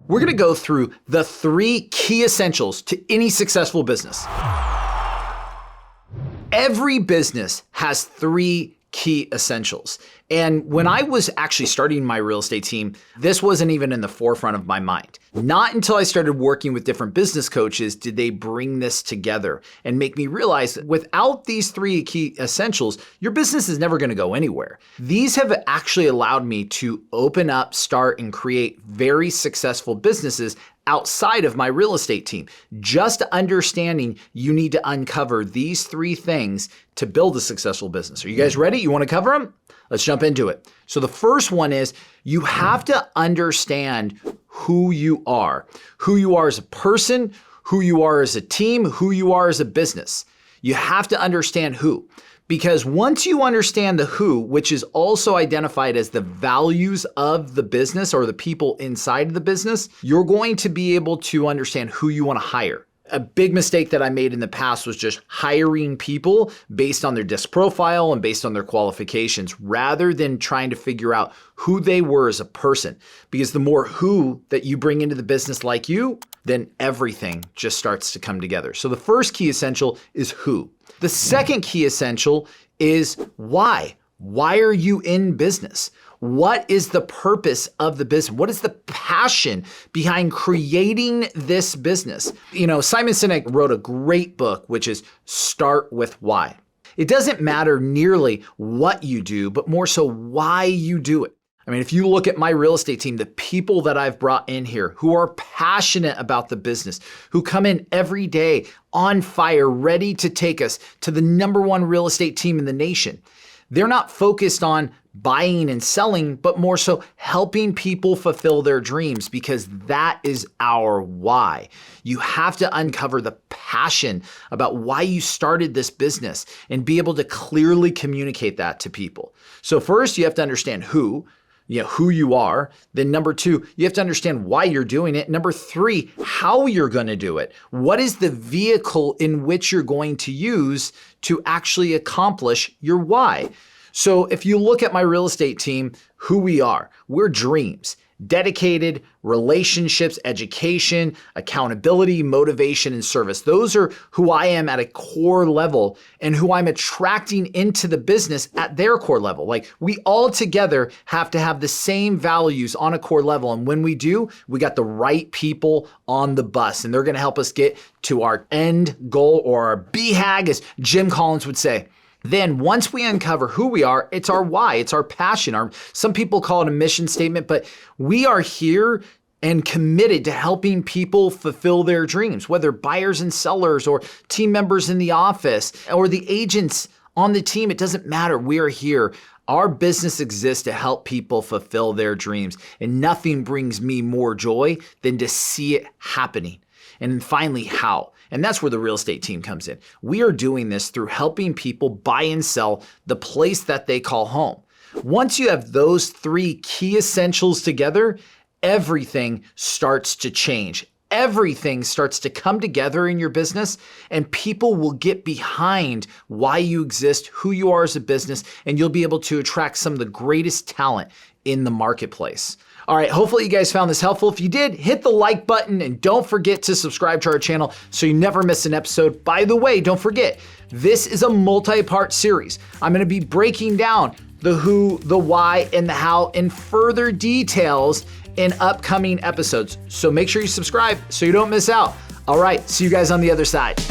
We're gonna go through the 3 key essentials to any successful business. Every business has 3 key essentials. And when I was actually starting my real estate team, this wasn't even in the forefront of my mind. Not until I started working with different business coaches did they bring this together and make me realize that without these 3 key essentials, your business is never going to go anywhere. These have actually allowed me to open up, start, and create very successful businesses outside of my real estate team. Just understanding you need to uncover these 3 things to build a successful business. Are you guys ready? You want to cover them? Let's jump into it. So the first one is you have to understand who you are as a person, who you are as a team, who you are as a business. You have to understand who. Because once you understand the who, which is also identified as the values of the business or the people inside of the business, you're going to be able to understand who you want to hire. A big mistake that I made in the past was just hiring people based on their disc profile and based on their qualifications rather than trying to figure out who they were as a person. Because the more who that you bring into the business like you, then everything just starts to come together. So the first key essential is who. The second key essential is why. Why are you in business? What is the purpose of the business? What is the passion behind creating this business? Simon Sinek wrote a great book, which is Start with Why. It doesn't matter nearly what you do, but more so why you do it. I mean, if you look at my real estate team, the people that I've brought in here who are passionate about the business, who come in every day on fire, ready to take us to the #1 real estate team in the nation. They're not focused on buying and selling, but more so helping people fulfill their dreams because that is our why. You have to uncover the passion about why you started this business and be able to clearly communicate that to people. So first, you have to understand who you are. Then number 2, you have to understand why you're doing it. Number 3, how you're going to do it. What is the vehicle in which you're going to use to actually accomplish your why? So if you look at my real estate team, who we are, we're dreams. Dedicated, relationships, education, accountability, motivation, and service. Those are who I am at a core level and who I'm attracting into the business at their core level. Like we all together have to have the same values on a core level. And when we do, we got the right people on the bus and they're going to help us get to our end goal or our BHAG, as Jim Collins would say. Then once we uncover who we are, it's our why, it's our passion. Some people call it a mission statement, but we are here and committed to helping people fulfill their dreams, whether buyers and sellers or team members in the office or the agents on the team. It doesn't matter. We are here. Our business exists to help people fulfill their dreams. And nothing brings me more joy than to see it happening. And then finally, how? And that's where the real estate team comes in. We are doing this through helping people buy and sell the place that they call home. Once you have those 3 key essentials together, everything starts to change. Everything starts to come together in your business and people will get behind why you exist, who you are as a business, and you'll be able to attract some of the greatest talent in the marketplace. All right, hopefully you guys found this helpful. If you did, hit the like button and don't forget to subscribe to our channel so you never miss an episode. By the way, don't forget, this is a multi-part series. I'm gonna be breaking down the who, the why, and the how in further details in upcoming episodes. So make sure you subscribe so you don't miss out. All right, see you guys on the other side.